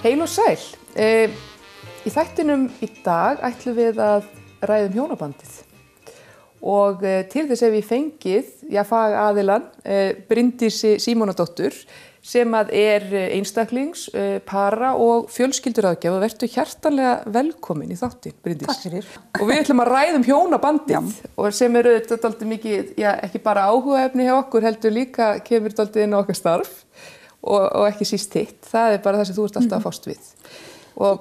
Heil og sæl. Í þættinum í dag ætlum við að ræða hjónabandið. Og til þess hef ég fengið, fagaðilann, Bryndísi Símonardóttur, sem er einstaklings, para og fjölskylduráðgjafi og vertu hjartanlega velkomin í þáttinn, Bryndís. Takk fyrir. Og við ætlum að ræða hjónabandið og sem þetta dálítið mikið, ekki bara áhugaefni hjá okkur, heldur líka kemur dálítið inn á okkar starf og ekki síst hitt. Það bara það sem þú ert alltaf að fást við. Og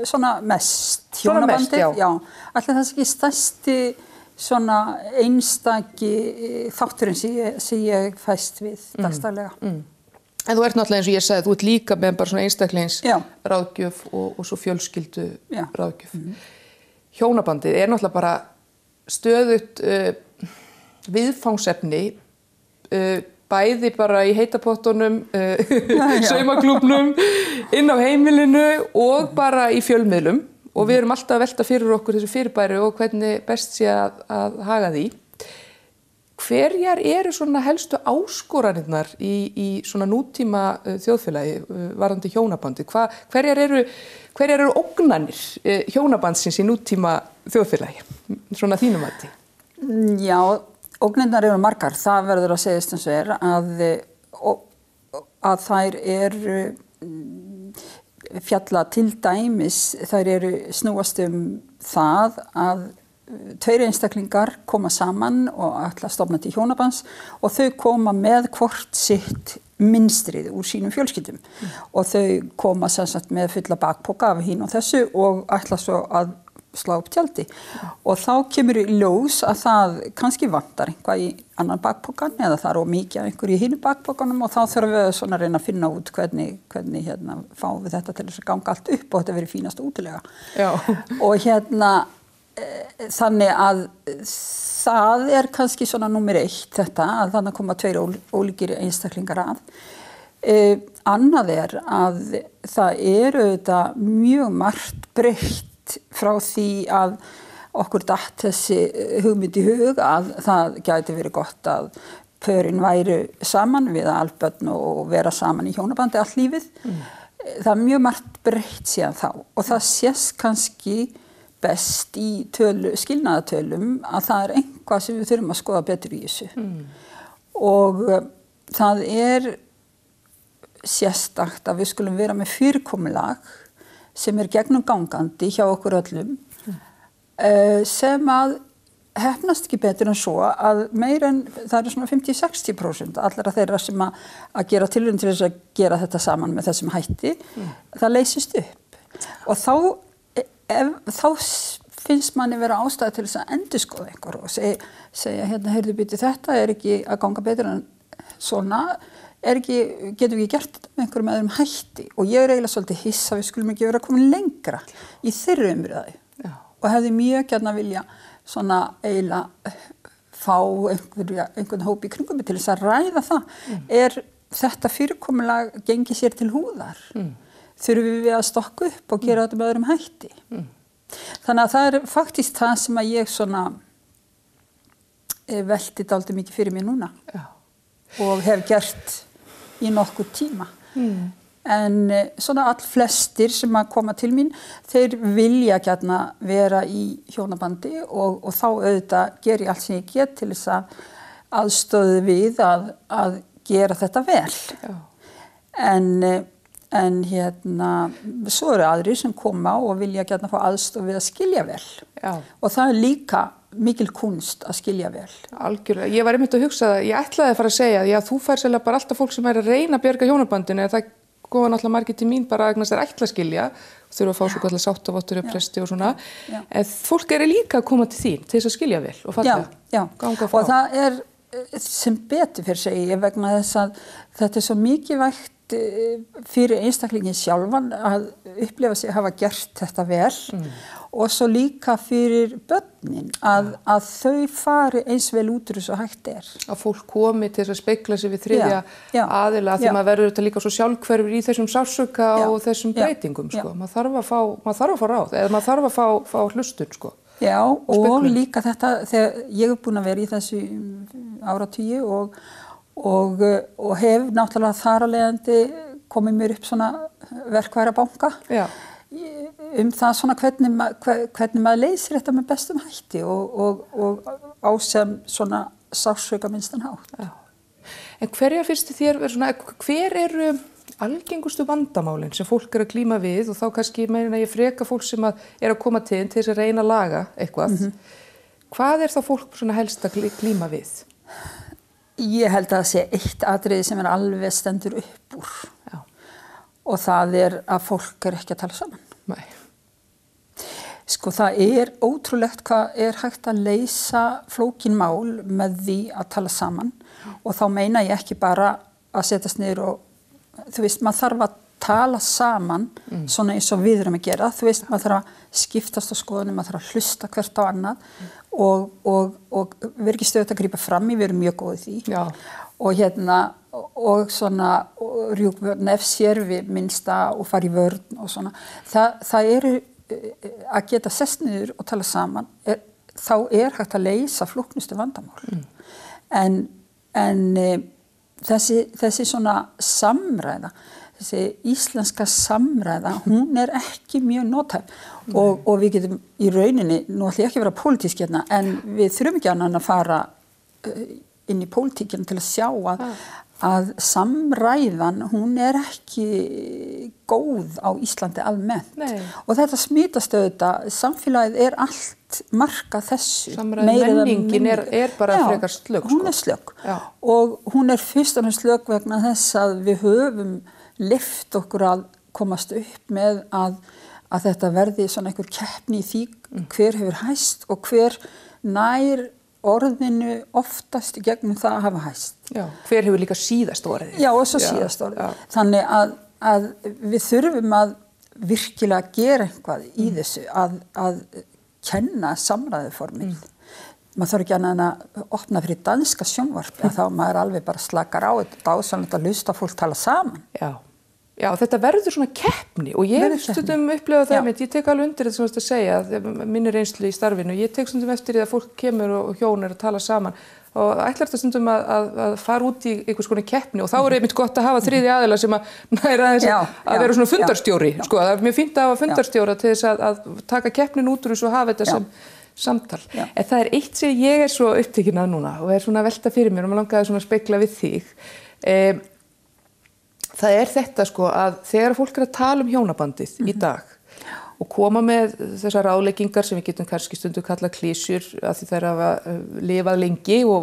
svona mest hjónabandið, Ætli það sé ekki stærsti svona einstaki þátturinn sem ég fæst við dagstaglega. En þú ert náttúrulega eins og ég sagði, þú ert líka með bara svona einstaklings ráðgjöf og svo fjölskyldu ráðgjöf. Hjónabandið náttúrulega bara stöðugt viðfangsefni, bæði bara í heitapottunum, saumaklúbnum, inn á heimilinu og bara í fjölmiðlum. Og við erum alltaf að velta fyrir okkur þessu fyrirbæri og hvernig best sé að haga því. Hverjar eru svona helstu áskoranirnar í svona nútíma þjóðfélagi varðandi hjónabandið? Hverjar eru ógnanir hjónabandsins í nútíma þjóðfélagi? Svona þínum mati. Já, ógnirnar eru margar. Það verður að segjast eins og að þær eru fjalla til dæmis, þær eru snúast það að tveir einstaklingar koma saman og ætla að stofna til hjónabands og þau koma með hvort sitt mynstrið úr sínum fjölskyldum og þau koma sem sagt með fulla bakpoka af hinn og þessu og ætla svo að slá upp tjaldi og þá kemur í ljós að það kannski vantar eitthvað í annan bakpokan eða það of mikið af einhverju í hinu bakpokanum og þá þurfum við svona að reyna að finna út hvernig fáum við þetta til þess að ganga allt upp og þetta verið fínast útilega. Já. Og þannig að það kannski svona númer 1 þetta að þannig koma tveir ólíkir einstaklingar að. Annað að það þetta mjög margt breytt frá því að okkur datt þessi hugmynd í hug að það gæti verið gott að pörin væru saman við albörn og vera saman í hjónabandi allt lífið. Það mjög margt breytt síðan þá og það sést kannski best í skilnaðartölum að það eitthvað sem við þurfum að skoða betur í þessu. Og það sérstakt að við skulum vera með fyrirkomulag sem gegnumgangandi hjá okkur öllum sem að heppnast ekki betur en svo að meira en það eru svona 50-60% allra þeirra sem að gera tilraun til þess að gera þetta saman með þessum hætti, það leysist upp. Og þá finnst manni vera ástæða til þess að endurskoða einhver og segja heyrðu býti þetta ekki að ganga betur en svona, getum við ekki gert þetta með einhverjum öðrum hætti og ég eiginlega svolítið hissa við skulum ekki vera komin lengra í þeirri umræðu og hefði mjög gjarna vilja svona eiginlega fá einhvern hóp í kringum til þess að ræða það. Þetta fyrirkomulag gengið sér til húðar? Þurfum við að stokka upp og gera þetta með öðrum hætti? Þannig að það faktist það sem að ég svona velti dálítið mikið fyrir mér núna og hef gert í nokkur tíma. En svona flestir sem að koma til mín, þeir vilja gjarna vera í hjónabandi og þá auðvitað geri allt sem ég get til þess að aðstoða við að gera þetta vel. En svo eru aðrir sem koma og vilja gjarna fá aðstoð við að skilja vel. Og það líka mikil kunst að skilja vel. Algjörlega. Ég var einmitt að hugsa það, ég ætlaði að fara að segja, þú fær sérlega bara alltaf fólk sem að reyna að bjarga hjónabandinu, en það góða náttúrulega margir til mín bara að það ætla að skilja, þurfa að fá svo kallar sáttarvottur og presti og svona, en fólk líka að koma til þín til þess að skilja vel og fallega, ganga frá. Og það sem betur fyrir segi ég vegna þess að þetta svo mikilvægt fyrir einstaklingin sjálfan að upplifa sig hafa gert þetta vel og svo líka fyrir börnin að þau fari eins vel út úr þessu hægt Að fólk komi til þess að spegla sig við þriðja aðila því maður verður þetta líka svo sjálfhverfur í þessum sársauka og þessum breytingum sko. Maður þarf að fá ráð eða maður þarf að fá hlustun sko. Já, og líka þetta þegar ég búin að vera í þessu áratugi og hef náttúrulega þar af leiðandi komið mér upp svona verkværabanka það svona hvernig maður leysir þetta með bestum hætti og á sem svona sársauka minnstan hátt. Já. En hverja finnst þér svona, hver eru algengustu vandamálin sem fólk að glíma við og þá kannski meina ég freka fólk sem að koma til þess að reyna að laga eitthvað. Hvað þá fólk svona helst að glíma við? Ég held að það sé eitt atriði sem alveg stendur upp úr. Já. Og það að fólk ekki að tala saman. Nei. Sko það ótrúlegt hvað hægt að leysa flókin mál með því að tala saman og þá meina ég ekki bara að setjast niður og þú veist, maður þarf að tala saman svona eins og við erum að gera, þú veist, maður þarf að skiptast á skoðunum, maður þarf að hlusta hvert á annað og við ekki stöðugt að grípa fram í, við erum mjög góðið því. Já. Og svona rjúpa nefs sér við minnsta og fara í vörn og svona. Það að geta sest niður og tala saman, þá hægt að leysa flóknustu vandamál. En þessi svona samræða, þessi íslenska samræða, hún ekki mjög nothæf og við getum í rauninni, nú ætla ég ekki að vera pólitísk hérna, en við þurfum ekki annað að fara inn í pólitíkina til að sjá að samræðan, hún ekki góð á Íslandi almennt. Nei. Og þetta smitast auðvitað, samfélagið allt markað þessu. Samræðmenningin bara frekar slökk. Já, hún slökk. Og hún fyrst og fremst slökk vegna þess að við höfum leyft okkur að komast upp með að þetta verði svona einhver keppni í því hver hefur hæst og hver nær orðinu oftast í gegnum það að hafa hæst. Já, hver hefur líka síðast orðið. Já, og svo síðast orðið. Já. Þannig að við þurfum að virkilega gera eitthvað í þessu, að kenna samræðuformið. Maður þarf ekki annað en að opna fyrir danska sjónvarpi, þá maður alveg bara slakar á þetta dásamlegt að hlusta fólk tala saman. Já, þetta verður svona keppni og ég stundum upplifað það mitt, ég tek alveg undir þetta sem þú að segja, minni reynslu í starfinu, ég tek stundum eftir því að fólk kemur og hjón að tala saman og ætlar þetta stundum að fara út í einhvers konar keppni og þá einmitt gott að hafa þriðja aðila sem að næra þess að vera svona fundarstjóri, sko, það mjög fínt að hafa fundarstjóra til þess að taka keppnin út úr þessu og hafa þetta sem samtal. En það eitt sem ég svo upptekin að núna og svona að velta fyrir mér og maður langaði svona að spegla við þig. Það þetta sko að þegar fólk að tala hjónabandið í dag og koma með þessar ráðleggingar sem við getum kannski stundum kallað klísjur af því þær hafa lifað lengi og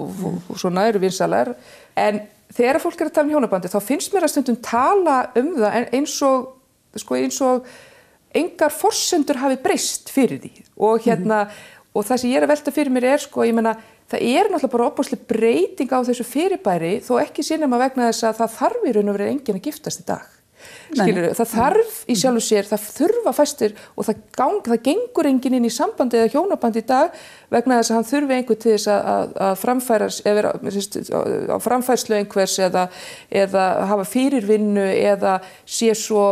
svona eru vinsalar. En þegar fólk að tala hjónabandið þá finnst mér að stundum tala það eins og engar forsendur hafi breyst fyrir því. Og það sem ég að velta fyrir mér sko, ég meina, það náttúrulega bara opaslega breyting á þessu fyrirbæri þó ekki sinema vegna þess að það þarf í raun og verið enginn að giftast í dag. Skilurðu, það þarf í sjálfu sér, það þurfa fæstir og það gengur enginn inn í sambandi eða hjónabandi í dag vegna þess að hann þurfi einhver til þess að framfæra eða vera á framfærslu einhvers eða hafa fyrirvinnu eða sé svo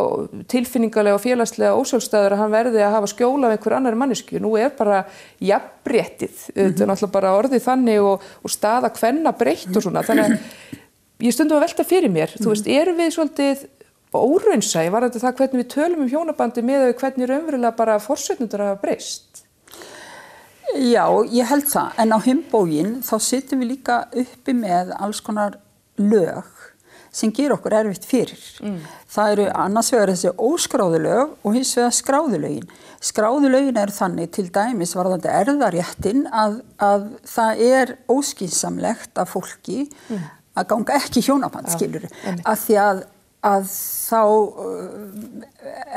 tilfinningalega og félagslega ósjálfstæður að hann verði að hafa skjóla af einhver annari manneskju. Nú bara jafnréttið, þetta náttúrulega bara orðið þannig og staða kvenna breytt og svona. Þannig að ég stundum að velta fyrir mér, þú veist, erum við svolítið óraunsæ varðandi það hvernig við tölum hjónabandi með hvernig raunverulega bara forsendurnar hafa breyst? Já, ég held það. En á hinn bóginn þá sitjum við líka uppi með alls konar lög sem gera okkur erfitt fyrir. Það eru annars vegar þessi óskráðu lög og hins vegar skráðu lögin. Skráðu lögin þannig til dæmis varðandi erfðaréttinn að það óskynsamlegt af fólki að ganga ekki hjónaband, skilurðu. Af því að þá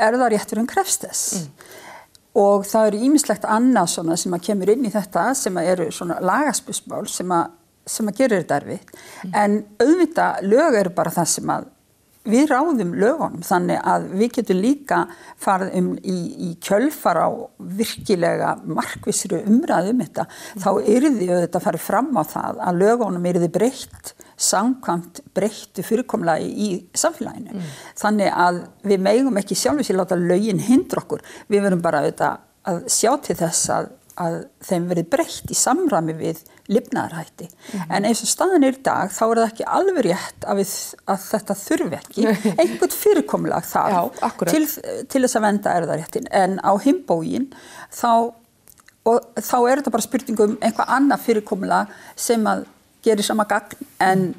erfðarétturinn krefst þess. Og það eru ýmislegt annað svona sem kemur inn í þetta sem eru svona lagaspursmál sem gerir þetta erfitt. En auðvitað lög eru bara það sem við ráðum lögunum, þannig að við getum líka farið í kjölfar á virkilega markvissri umræðu þetta, þá yrði auðvitað farið fram á það að lögunum yrði breytt samkvæmt breyttu fyrirkomulagi í samfélaginu. Þannig að við megum ekki sjálfur sér láta lögin hindra okkur. Við verum bara auðvitað að sjá til þess að þeim verið breytt í samræmi við lifnaðarhætti. En eins og staðan í dag, þá það ekki alveg rétt að þetta þurfi ekki. Einhvern fyrirkomulag þar til þess að vernda erfðaréttin. En á hinn bóginn, þá þetta bara spurningum eitthvað annað fyrirkomulag sem að gerir sama gagn en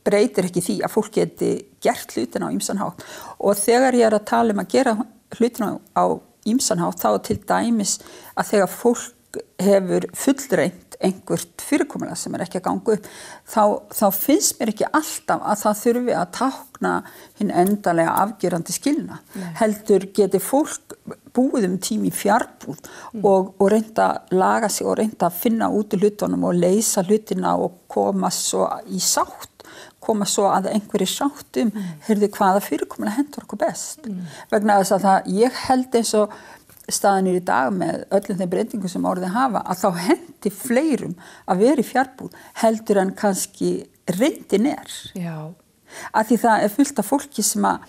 breytir ekki því að fólk geti gert hlutina á ýmsan hátt. Og þegar ég að tala að gera hlutina á ýmsan hátt, þá til dæmis að þegar fólk hefur fullreynt einhvert fyrirkomulag sem ekki að ganga upp, þá finnst mér ekki alltaf að það þurfi að tákna hinn endanlega afgerandi skilna. Heldur geti fólk búið tími í fjarbúð og reynda að laga sig og reynda að finna út úr hlutunum og leysa hlutina og koma svo í sátt, koma svo að einhverju sátt heyrðu hvaða fyrirkomulag hendur okkur best. Vegna þess að ég held eins og staðan í dag með öllum þeim breytingum sem orðið hafa, að þá hendi fleirum að vera í fjarbúð heldur en kannski reyndin Já. Að því það fullt af fólki sem að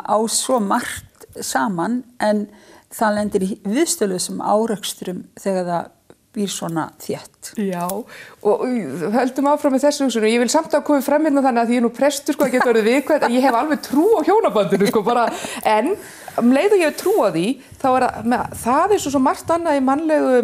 á svo margt saman en það lendir í viðstöðlusum árekstrum þegar það býr svona þétt. Já, og höldum áfram með þessu hugsun og ég vil samt að koma fram hérna þannig að því ég nú prestur að geta orðið viðkvæmt en ég hef alveg trú á hjónabandinu bara, en leið og ég hef trú á því þá það svo margt annað í mannlegu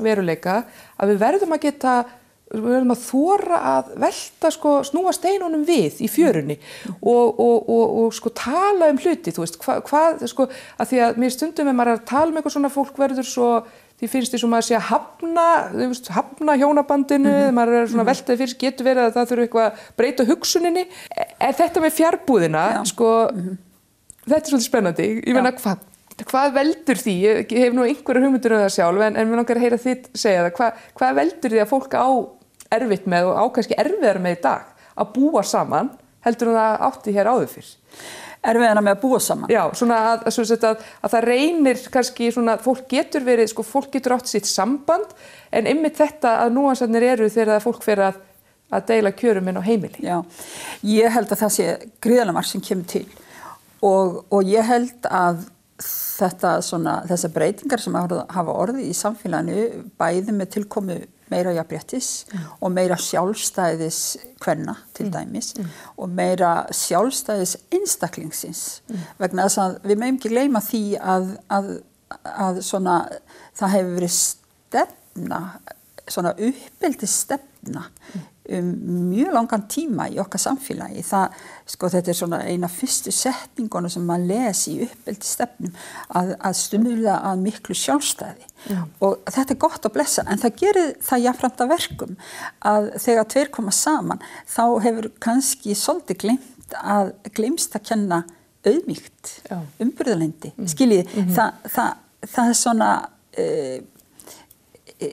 veruleika að við verðum að þora að velta snúa steinunum við í fjörunni og tala hluti, þú veist, hvað að því að mér stundum ef maður að tala eitthvað svona fólk verður svo því finnst því sem að sé að hafna hjónabandinu, maður svona veltaði fyrir getur verið að það þurfi eitthvað að breyta hugsuninni. En þetta með fjarbúðina, þetta svolítið spennandi. Ég meina, hvað veldur því? Ég hef nú einhverjar hugmyndir það sjálf, en mér langar að heyra þitt segja það. Hvað veldur því að fólk á erfitt með og á kannski erfiðar með í dag að búa saman, heldur það átti hér áður fyrr? Erfiðana með að búa saman. Já, svona að það reynir kannski svona, fólk getur átt sitt samband, en einmitt þetta að núansarnir eru þegar fólk fer að deila kjörum inn á heimili. Já, ég held að það sé gríðarlega margt sem kemur til og ég held að þessar breytingar sem hafa orðið í samfélaginu bæði með tilkomu meira jafnréttis og meira sjálfstæðis kvenna til dæmis og meira sjálfstæðis einstaklingsins vegna þess að við megum ekki gleyma því að svona það hefur verið stefna svona uppeldisstefna mjög langan tíma í okkar samfélagi. Þetta svona eina fyrstu setningunum sem maður les í uppeldisstefnum að stuðla að miklu sjálfstæði. Og þetta gott að blessa, en það gerir það jafnframt að verkum að þegar tveir koma saman, þá hefur kannski svolítið gleymst að kenna auðmýkt, umburðarlyndi. Skiljið, það svona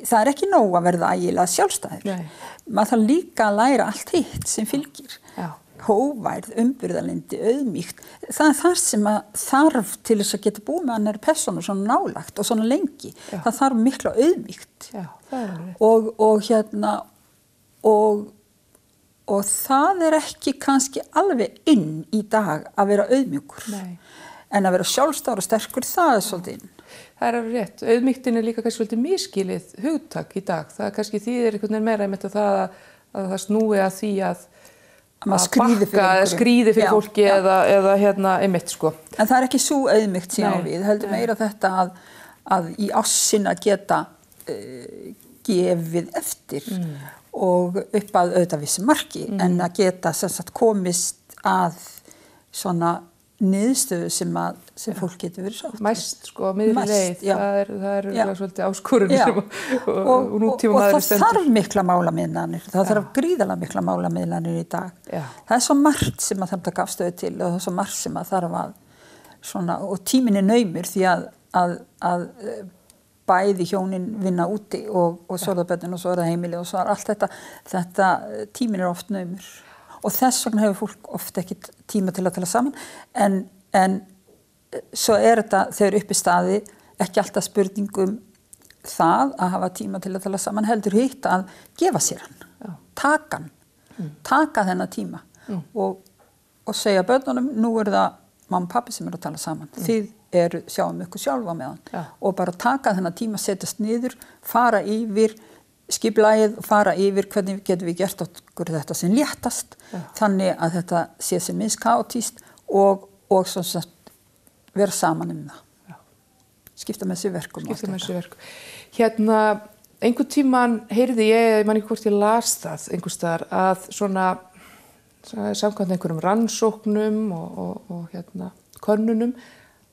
það ekki nóg að verða ægilega sjálfstæður. Maður þarf líka að læra allt hitt sem fylgir. Hóværð, umburðarlyndi, auðmýkt. Það þar sem að þarf til þess að geta búið með annarri persónu svona nálagt og svona lengi. Það þarf mikla auðmýkt. Og það ekki kannski alveg inn í dag að vera auðmjúkur. En að vera sjálfstæður og sterkur, það svolítið inn. Það alveg rétt. Auðmýktin líka kannski svolítið misskilið hugtak í dag. Það kannski þýðir einhvern veginn meira einmitt að það snúi að því að skríði fyrir fólki eða einmitt En það ekki svo auðmýkt síðan við. Heldur meira þetta að í ásinn að geta gefið eftir og upp að auðvitað vissu marki en að geta sem sagt komist að svona niðurstöðu sem fólk getur verið sátt. Mæst miðri leið, það er svolítið áskorun og nútíma maður stendur. Og það þarf mikla málamiðlanir, það þarf gríðarlega mikla málamiðlanir í dag. Það svo margt sem að þarf að gaf stöðu til og það svo margt sem að þarf að svona, og tíminn naumur því að bæði hjónin vinna úti og svo það börnin og svo það heimili og svo allt þetta tíminn oft naumur. Og þess vegna hefur fólk oft ekki tíma til að tala saman, en svo þetta þegar uppi staði ekki alltaf spurningum það að hafa tíma til að tala saman, heldur hitt að gefa sér hann, taka þennan tíma og segja börnunum, nú það mamma og pappi sem að tala saman. Þið sjáum ykkur sjálfa með hann. Og bara taka þennan tíma, setjast niður, fara yfir skipulagið, fara yfir hvernig getum við gert okkur þetta sem léttast, þannig að þetta sé sem minnst kaotískt og svona sagt vera saman það. Skipta með sér verkum. Hérna, einhvern tímann heyrði ég man ekki hvort ég las það einhvers staðar, að svona samkvæmt einhverjum rannsóknum og hérna könnunum,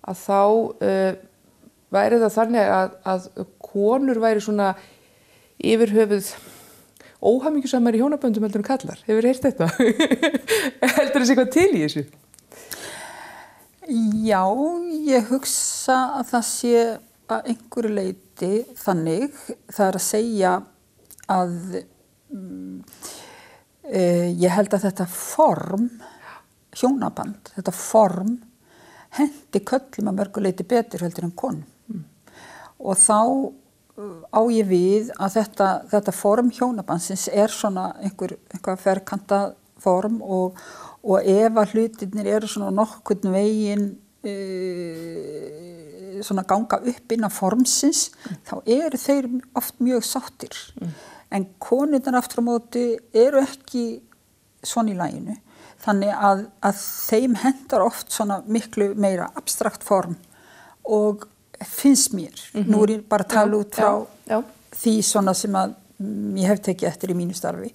að þá væri það þannig að konur væri svona yfir höfuð óhamingjusamar í hjónaböndum heldur en kallar. Hefur heyrt þetta? Heldur þessi eitthvað til í þessu? Já, ég hugsa að það sé að einhverju leyti þannig. Það að segja að ég held að þetta form, hjónaband, þetta form hendi köllum að mörgu leyti betur heldur en konum. Og þá á ég við að þetta form hjónabandsins svona einhver ferkanta form og ef að hlutirnir eru svona nokkurn veginn svona ganga upp innan formsins, þá eru þeir oft mjög sáttir. En konurnar aftur á móti eru ekki svona í laginu. Þannig að þeim hendar oft svona miklu meira abstrakt form og finnst mér. Nú ég bara að tala út frá því svona sem að ég hef tekið eftir í mínu starfi.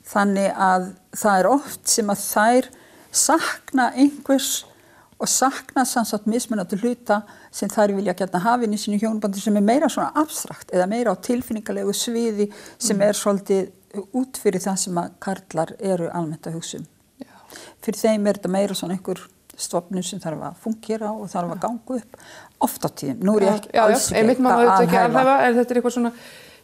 Þannig að það oft sem að þær sakna einhvers og sakna samsagt mismunandi hluta sem þær vilja gjarna hafa inn í sínu hjónabandi sem meira svona abstrakt eða meira á tilfinningalegu sviði sem svolítið út fyrir það sem að karlar eru almennt að hugsa um. Fyrir þeim þetta meira svona einhver stofnun sem þarf að fungera og þarf að ganga upp oft á tíðum. Nú ég ekki alls ekki að alhæfa, en þetta eitthvað svona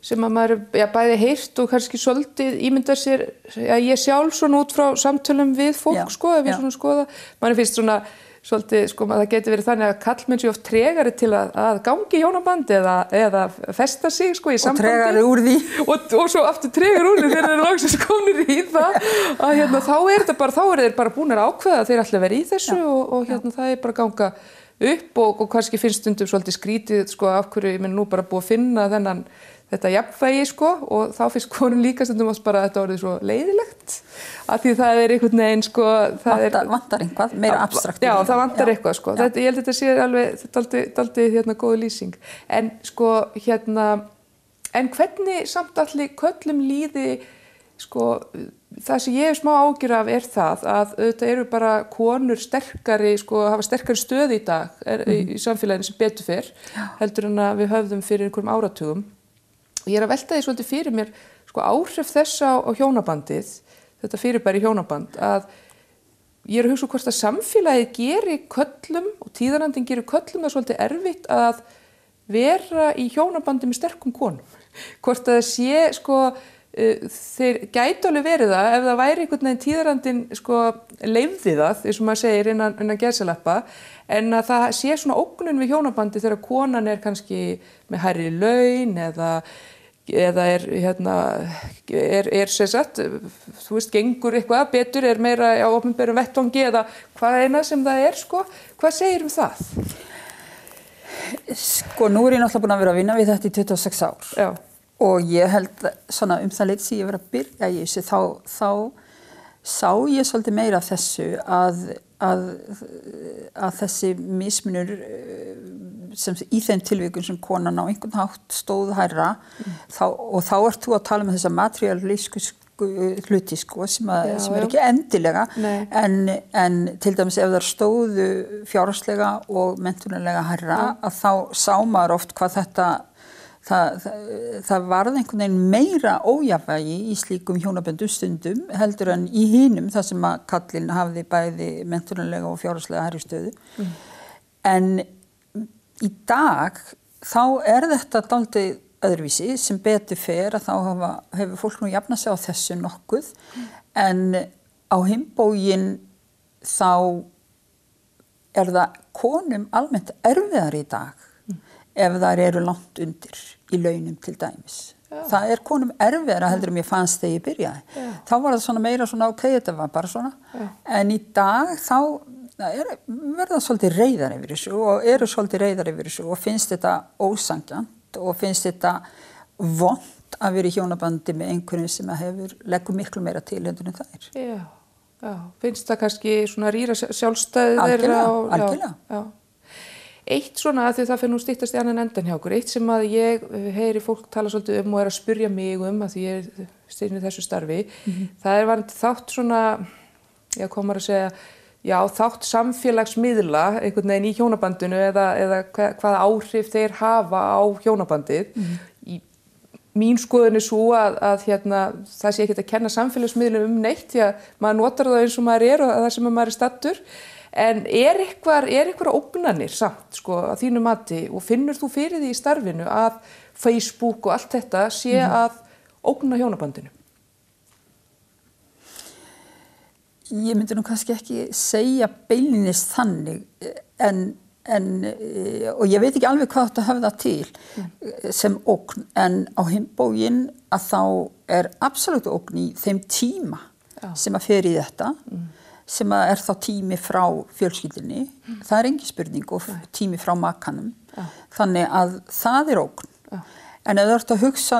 sem að maður bæði heyrt og kannski svolítið ímyndar sér, ég sjálf svona út frá samtölum við fólk, ef ég svona skoða, manni finnst svona svolítið, að það geti verið þannig að kallmenn séu oft tregari til að gangi í hjónaband eða festa sig, í sambandi. Og tregari úr því. Og svo aftur tregari úr því þegar þeir eru loksins komnir í það, að þá eru þeir bara búnir að ákveða að þeir ætla að vera í þessu og það er bara að ganga upp og kannski finnst stundum svolítið skrítið, af hverju, ég nú bara búið að finna þetta jafnvægi, og þá finnst konum líka stundum oft bara að þetta orðið svo leiðilegt, af því það er einhvern veginn, vantar einhvað, meira abstrakt. Já, það vantar eitthvað, Þetta, ég held að þetta sé alveg dálítið góð lýsing. En en hvernig samt allir köllum líði, það sem ég hef smá áhyggjur af það að auðvitað eru bara konur sterkari, hafa sterkari stöð í dag í samfélaginu sem betur fer, heldur en að við höfðum fyrir einhverjum áratugum. Og ég að velta því svolítið fyrir mér áhrif þess á hjónabandið, þetta fyrirbæri hjónaband, að ég að hugsa hvort að samfélagið geri köllum og tíðarandinn geri köllum það svolítið erfitt að vera í hjónabandi með sterkum konum. Hvort að það sé, þeir gætu alveg verið það ef það væri einhvern veginn tíðarandinn leyfði það, eins og maður segir innan gæsalappa, en að það sé svona ógnun við hjónabandi þegar konan er kannski með hærri laun eða sem sagt, þú veist, gengur eitthvað betur, meira á opinberum vettvangi eða hvað eina sem það hvað segir það? Nú ég náttúrulega búin að vera að vinna við þetta í 26 ár. Já. Og ég held svona það leyti sem ég var að byrja í þessu, þá sá ég svolítið meira af þessu að þessi mismunur sem í þeim tilvikum sem konan á einhvern hátt stóð hærra og þá ert þú að tala með þessa materialísku hluti sem er ekki endilega en til dæmis ef það stóðu fjárhagslega og menntunarlega hærra að þá sá maður oft hvað það varð einhvern veginn meira ójafnvægi í slíkum hjónaböndum stundum heldur en í hinum þar sem að kallinn hafði bæði menntunarlega og fjárhagslega hærri stöðu. En í dag þá þetta dálítið öðruvísi sem betur fer að þá hefur fólk nú jafnað sig á þessu nokkuð en á hinn bóginn þá það konum almennt erfiðar í dag ef þær eru langt undir í launum til dæmis. Já. Það konum erfiðara heldur mér fannst þegar ég byrjaði. Já. Þá var það svona meira svona ok, þetta var bara svona. Já. En í dag þá verða svolítið reiðar yfir þessu og eru svolítið reiðar yfir þessu og finnst þetta ósanngjarnt og finnst þetta vont að vera í hjónabandi með einhverjum sem leggur miklu meira til heldur en þær. Já, finnst það kannski svona rýra sjálfstæði þeirra? Algjörlega. Já. Eitt svona, því það fyrir nú styttast í annan endan hjá okkur, eitt sem að ég heyri fólk tala svolítið og að spyrja mig að því ég styrni þessu starfi, það varandi þátt svona, hvað maður að segja, þátt samfélagsmiðla einhvern veginn í hjónabandinu eða hvaða áhrif þeir hafa á hjónabandið. Mín skoðun svo að það sé ekkert að kenna samfélagsmiðlum neitt því að maður notar það eins og maður og það sem maður stattur. En einhverja ógnanir samt að þínu mati og finnur þú fyrir því í starfinu að Facebook og allt þetta sé að ógna hjónabandinu? Ég myndi nú kannski ekki segja beinlínis þannig og ég veit ekki alveg hvað þetta höfða til sem ógn en á hinn bóginn að þá absolutt ógn í þeim tíma sem að fer í þetta sem að þá tími frá fjölskyldunni, það engin spurning og tími frá makanum, þannig að það ógn. En ef þú ert að hugsa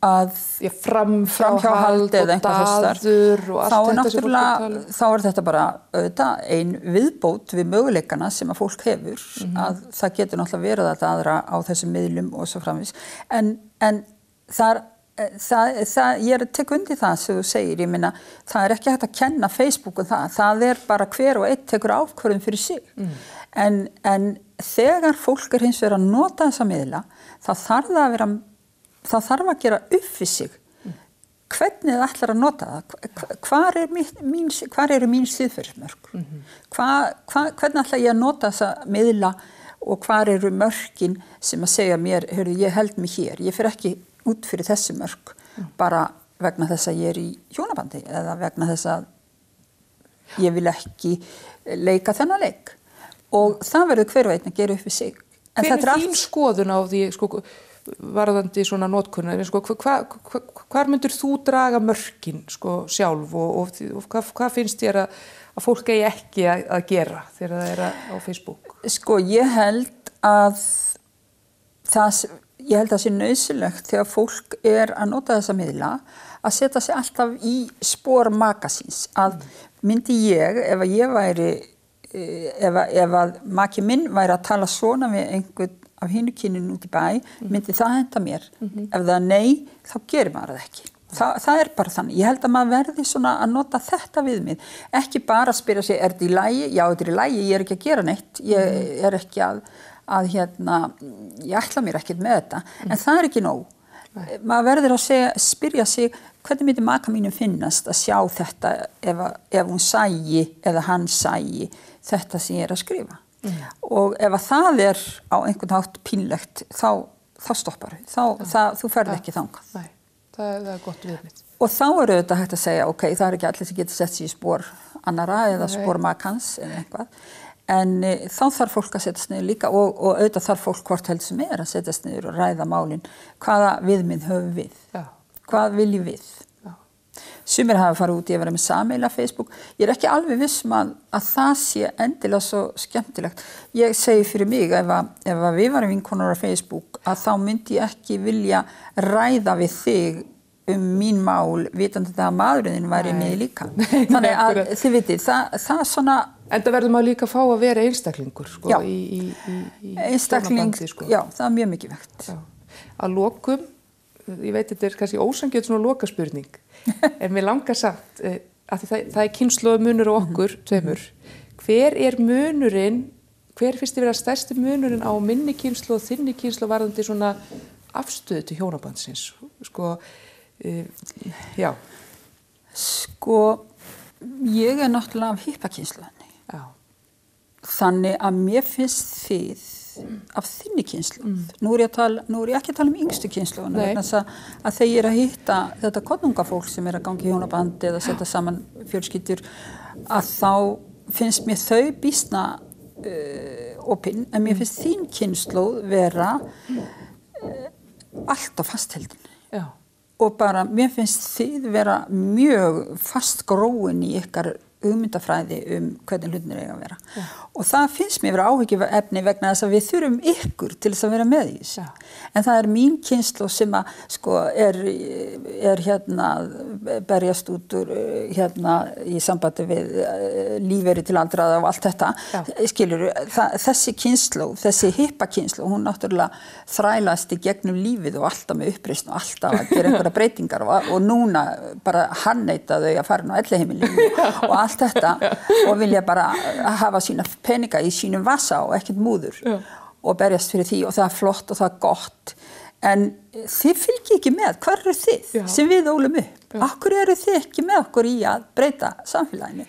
að framhjáhald eða eitthvað þessar, þá þetta bara ein viðbót við möguleikana sem að fólk hefur, að það getur náttúrulega verið að aðra á þessum miðlum og svo framvegis. En ég tek undir það sem þú segir, ég meina, það ekki hægt að kenna Facebook það bara hver og einn tekur ákvörðun fyrir sig. En þegar fólk hins vegar að nota þessa miðla, það þarf að gera upp fyrir sig hvernig það ætlar að nota það, hvar eru mín siðferðismörk, hvernig ætla ég að nota þessa miðla og hvar eru mörkin sem að segja mér, ég held mig hér, ég fer ekki út fyrir þessi mörk bara vegna þess að ég í hjónabandi eða vegna þess að ég vil ekki leika þennan leik og það verður hver og einn að gera upp við sig. Hver er þín skoðun á því varðandi svona notkunar, hvar myndir þú draga mörkin sjálf og hvað finnst þér að fólk eigi ekki að gera þegar það á Facebook? Ég held að það sé nauðsynlegt þegar fólk að nota þessa miðla að setja sig alltaf í spor maka síns. Að myndi ég, ef ég væri, ef að maki minn væri að tala svona við einhvern af hinu kyninu út í bæ, myndi það henda mér. Ef það nei, þá gerir maður það ekki. Það bara þannig. Ég held að maður verði svona að nota þetta viðmið. Ekki bara að spyrja sig, þetta í lagi? Já, þetta í lagi, ég ekki að gera neitt. Ég ekki að ég ætla mér ekkert með þetta, en það ekki nóg. Maður verður að spyrja sig hvernig myndi maka mínum finnast að sjá þetta ef hún sæi eða hann sæi þetta sem ég að skrifa. Og ef að það á einhvern hátt pínlegt, þá stoppar þú ferð ekki þangað. Nei, það gott viðmið. Og þá auðvitað hægt að segja, það ekki allir sem getur sett sig í spor annara eða spor makans eða eitthvað. En þá þarf fólk að setjast niður líka og auðvitað þarf fólk hvort heldur sem að setjast niður og ræða málin. Hvaða viðmið höfum við? Hvað viljum við? Sumir hafa farið út í að vera með sameiginlega Facebook. Ég ekki alveg viss að það sé endilega svo skemmtilegt. Ég segi fyrir mig ef við varum vinkonur á Facebook að þá myndi ég ekki vilja ræða við þig mín mál vitandi það að maðurinn væri með líka. Þannig að þið vitið, það svona. En það verður maður líka að fá að vera einstaklingur í hjónabandi. Já, það mjög mikið vegt. Að lokum, ég veit þetta kannski ósangjöld svona lokaspurning, en mér langar samt, að það kynslóðmunur á okkur, tveimur. Hver munurinn, hver finnst þið vera stærsti munurinn á minni kynslóð, þinni kynslóð varðandi svona afstöðu til hjónabandsins? Já. Ég náttúrulega af hippakynslóðinni. Þannig að mér finnst þið af þinni kynslóð. Nú ég ekki að tala yngstu kynslóðina vegna þess að þegar ég að hitta þetta konungafólk sem að ganga í hjónabandi eða setja saman fjölskyldur að þá finnst mér þau býsna opin, en mér finnst þín kynslóð vera allt á fastheldin. Og bara mér finnst þið vera mjög fastgróin í ykkar hugmyndafræði hvernig hlutinir eiga að vera. Og það finnst mér vera áhyggjuefni vegna þess að við þurfum ykkur til þess að vera með í þessu. En það mín kynslóð sem að sko er hérna berjast út úr hérna í sambandi við lífeyri til aldraða og allt þetta. Skilurðu, þessi kynslóð, þessi hippa kynslóð, hún náttúrulega þrælast í gegnum lífið og alltaf með uppreisn og alltaf að gera einhverja breytingar og núna bara harðneita þau að fara inn á elliheimili og allt þetta og vilja bara hafa sína peninga í sínum vasa og ekkert múður og berjast fyrir því og það er flott og það er gott en þið fylgir ekki með, hvar eru þið sem við ólum upp? Akkur eru þið ekki með okkur í að breyta samfélaginu?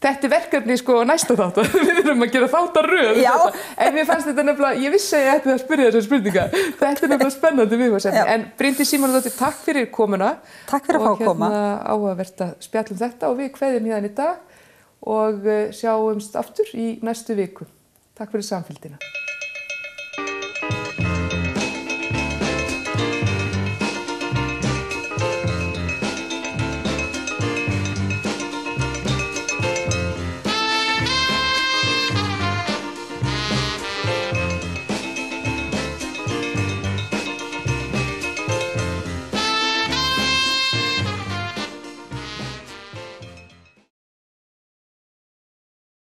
Þetta er verkefni sko næsta þátt, við erum að gera þáttaröð en mér fannst þetta nefnilega, ég vissi að ég ætti að spyrja þessar spurninga, þetta er nefnilega spennandi viðfangsefni, en Bryndís Símonardóttir, takk fyrir komuna. Takk fyrir að fá að koma. Og áhugavert að spjalla þetta og við kveðjum hérna í dag og sjáumst aftur í næstu viku. Takk fyrir samfylgdina.